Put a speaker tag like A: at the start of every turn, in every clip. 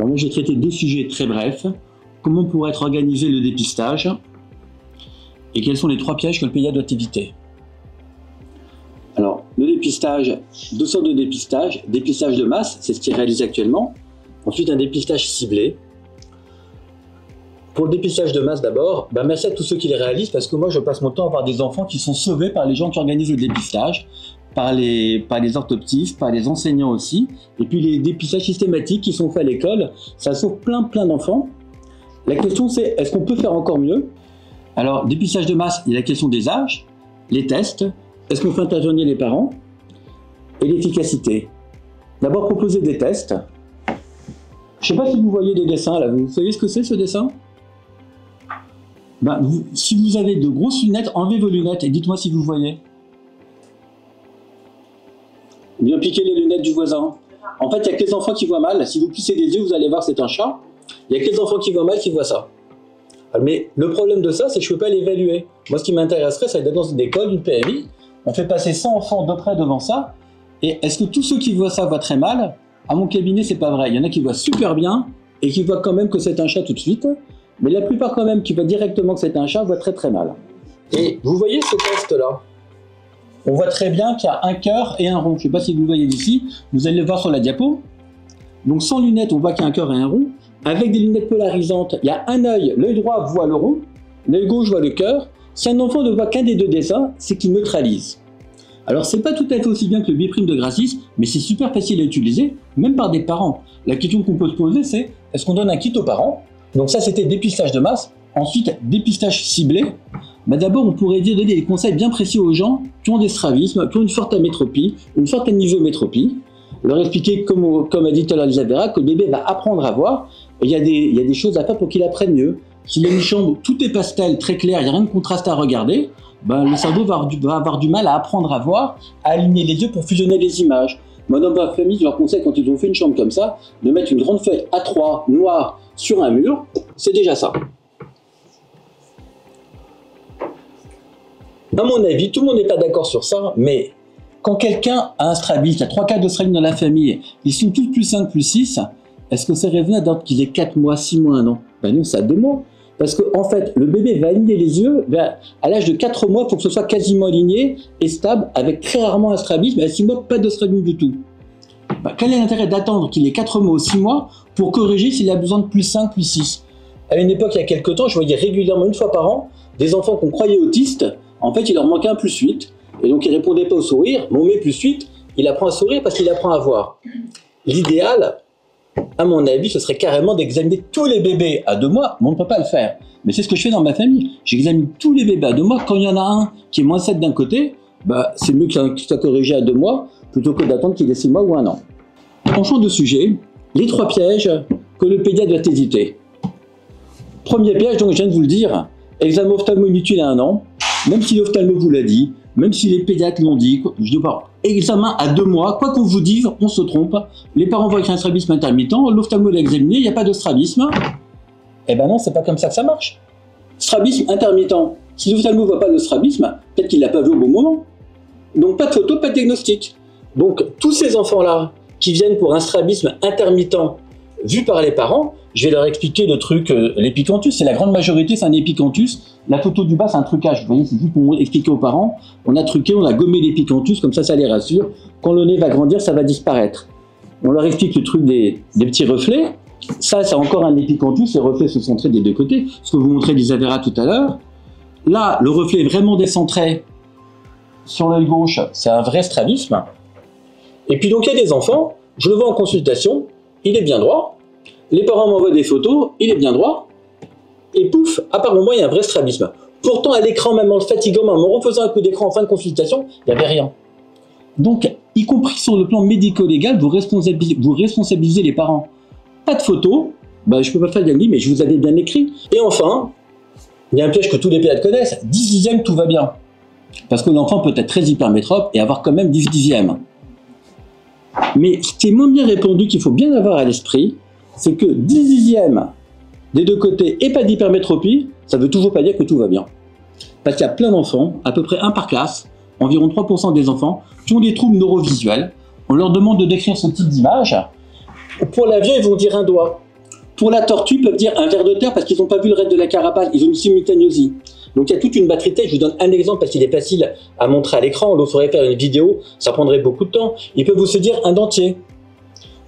A: Alors moi j'ai traité deux sujets très brefs. Comment pourrait être organisé le dépistage et quels sont les 3 pièges que le pédiatre doit éviter. Alors le dépistage, 2 sortes de dépistage. Dépistage de masse, c'est ce qui est réalisé actuellement. Ensuite un dépistage ciblé. Pour le dépistage de masse d'abord, merci à tous ceux qui les réalisent parce que moi je passe mon temps à voir des enfants qui sont sauvés par les gens qui organisent le dépistage, par les orthoptistes, par les enseignants aussi, et puis les dépistages systématiques qui sont faits à l'école, ça sauve plein d'enfants. La question c'est, est-ce qu'on peut faire encore mieux? Alors, dépistage de masse, il y a la question des âges, les tests, est-ce qu'on fait intervenir les parents, et l'efficacité. D'abord proposer des tests. Je ne sais pas si vous voyez des dessins là, vous savez ce que c'est ce dessin? Si vous avez de grosses lunettes, enlevez vos lunettes et dites-moi si vous voyez. Bien piquer les lunettes du voisin. En fait, il n'y a que les enfants qui voient mal. Si vous plissez les yeux, vous allez voir c'est un chat. Il n'y a que les enfants qui voient mal qui voient ça. Mais le problème de ça, c'est que je ne peux pas l'évaluer. Moi, ce qui m'intéresserait, c'est d'être dans une école, une PMI. On fait passer 100 enfants de près devant ça. Et est-ce que tous ceux qui voient ça voient très mal? À mon cabinet, c'est pas vrai. Il y en a qui voient super bien et qui voient quand même que c'est un chat tout de suite. Mais la plupart quand même qui voient directement que c'est un chat voient très mal. Et vous voyez ce test-là? On voit très bien qu'il y a un cœur et un rond. Je ne sais pas si vous voyez d'ici. Vous allez le voir sur la diapo. Donc sans lunettes, on voit qu'il y a un cœur et un rond. Avec des lunettes polarisantes, il y a un œil. L'œil droit voit le rond. L'œil gauche voit le cœur. Si un enfant ne voit qu'un des deux dessins, c'est qu'il neutralise. Alors c'est pas tout à fait aussi bien que le biprime de Grassis, mais c'est super facile à utiliser, même par des parents. La question qu'on peut se poser, c'est est-ce qu'on donne un kit aux parents? Donc ça, c'était dépistage de masse. Ensuite, dépistage ciblé. D'abord, on pourrait donner des conseils bien précis aux gens qui ont des strabismes, qui ont une forte amétropie, une forte anisommétropie. Leur expliquer, comme a dit tout à l'heure Elisabeth, que le bébé va apprendre à voir. Et il y a des choses à faire pour qu'il apprenne mieux. S'il a une chambre où tout est pastel, très clair, il n'y a rien de contraste à regarder, le cerveau va avoir du mal à apprendre à voir, à aligner les yeux pour fusionner les images. Moi, dans ma famille, je leur conseille, quand ils ont fait une chambre comme ça, de mettre une grande feuille A3 noire sur un mur. C'est déjà ça. À mon avis, tout le monde n'est pas d'accord sur ça, mais quand quelqu'un a un strabisme, il y a 3 cas de strabisme dans la famille, ils sont tous plus 5, plus 6, est-ce que c'est raisonnable qu'il ait 4 mois, 6 mois, 1 an? Non, ça a 2 mois. Parce qu'en fait, le bébé va aligner les yeux, à l'âge de 4 mois, il faut que ce soit quasiment aligné et stable, avec très rarement un strabisme, et à 6 mois, pas de strabisme du tout. Quel est l'intérêt d'attendre qu'il ait 4 mois ou 6 mois pour corriger s'il a besoin de plus 5, plus 6? À une époque, il y a quelques temps, je voyais régulièrement, 1 fois par an, des enfants qu'on croyait autistes. En fait, il leur manquait un plus 8, et donc ils ne répondaient pas au sourire, mais on met plus 8, il apprend à sourire parce qu'il apprend à voir. L'idéal, à mon avis, ce serait carrément d'examiner tous les bébés à 2 mois, mais on ne peut pas le faire. Mais c'est ce que je fais dans ma famille. J'examine tous les bébés à 2 mois. Quand il y en a un qui est moins 7 d'un côté, c'est mieux qu'il soit corrigé à 2 mois, plutôt que d'attendre qu'il ait 6 mois ou 1 an. Changeons de sujet, les 3 pièges que le pédiatre doit éviter. Premier piège, donc je viens de vous le dire, examen ophtalmo inutile à 1 an, même si l'ophtalmo vous l'a dit, même si les pédiatres l'ont dit, je dis pas, examen à 2 mois, quoi qu'on vous dise, on se trompe, les parents voient qu'il y a un strabisme intermittent, l'ophtalmo l'a examiné, il n'y a pas de strabisme. Eh ben non, c'est pas comme ça que ça marche. Strabisme intermittent, si l'ophtalmo ne voit pas le strabisme, peut-être qu'il ne l'a pas vu au bon moment. Donc pas de photo, pas de diagnostic. Donc tous ces enfants-là qui viennent pour un strabisme intermittent vu par les parents, je vais leur expliquer le truc, l'épicanthus, c'est la grande majorité, c'est un épicanthus. La photo du bas, c'est un trucage. Vous voyez, c'est juste pour expliquer aux parents. On a truqué, on a gommé l'épicanthus, comme ça les rassure. Quand le nez va grandir, ça va disparaître. On leur explique le truc des petits reflets. Ça, c'est encore un épicanthus. Les reflets se centrés des 2 côtés. Ce que vous montrez d'Isabella tout à l'heure. Là, le reflet est vraiment décentré sur l'œil gauche. C'est un vrai strabisme. Et puis donc, il y a des enfants, je le vois en consultation, il est bien droit. Les parents m'envoient des photos, il est bien droit. Et pouf, à part moi, il y a un vrai strabisme. Pourtant, à l'écran, même en le fatiguant, même en refaisant un coup d'écran en fin de consultation, il n'y avait rien. Donc, y compris sur le plan médico-légal, vous responsabilisez les parents. Pas de photos, je ne peux pas faire le diagnostic, mais je vous avais bien écrit. Et enfin, il y a un piège que tous les pédiatres connaissent, 10 dixièmes, tout va bien. Parce que l'enfant peut être très hypermétrope et avoir quand même 10 dixièmes. Mais ce qui est moins bien répondu, qu'il faut bien avoir à l'esprit, c'est que 10 dixièmes des 2 côtés et pas d'hypermétropie, ça ne veut toujours pas dire que tout va bien. Parce qu'il y a plein d'enfants, à peu près 1 par classe, environ 3% des enfants, qui ont des troubles neurovisuels. On leur demande de décrire ce type d'image. Pour l'avion, ils vont dire un doigt. Pour la tortue, ils peuvent dire un ver de terre parce qu'ils n'ont pas vu le reste de la carapace, ils ont une simultanéosie. Donc il y a toute une batterie de tests. Je vous donne un exemple parce qu'il est facile à montrer à l'écran. On saurait faire une vidéo, ça prendrait beaucoup de temps. Ils peuvent aussi dire un dentier.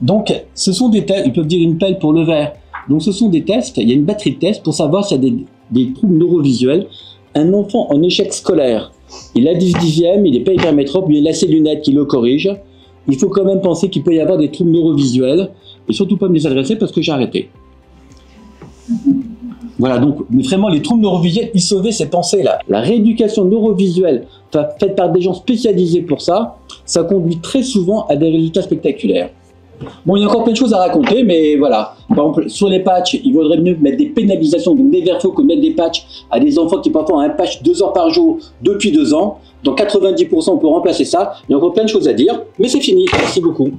A: Donc ce sont des tests, ils peuvent dire une pelle pour le ver. Donc ce sont des tests, il y a une batterie de tests pour savoir s'il y a des troubles neurovisuels. Un enfant en échec scolaire, il a 10e, il n'est pas hypermétrope, il a ses lunettes qui le corrigent. Il faut quand même penser qu'il peut y avoir des troubles neurovisuels et surtout pas me les adresser parce que j'ai arrêté. Voilà, donc vraiment les troubles neurovisuels, ils sauvaient ces pensées-là. La rééducation neurovisuelle faite par des gens spécialisés pour ça, ça conduit très souvent à des résultats spectaculaires. Bon, il y a encore plein de choses à raconter, mais voilà. Par exemple, sur les patchs, il vaudrait mieux mettre des pénalisations, donc des verres faux, que mettre des patchs à des enfants qui parfois ont un patch 2 heures par jour depuis 2 ans. Dans 90%, on peut remplacer ça. Il y a encore plein de choses à dire, mais c'est fini. Merci beaucoup.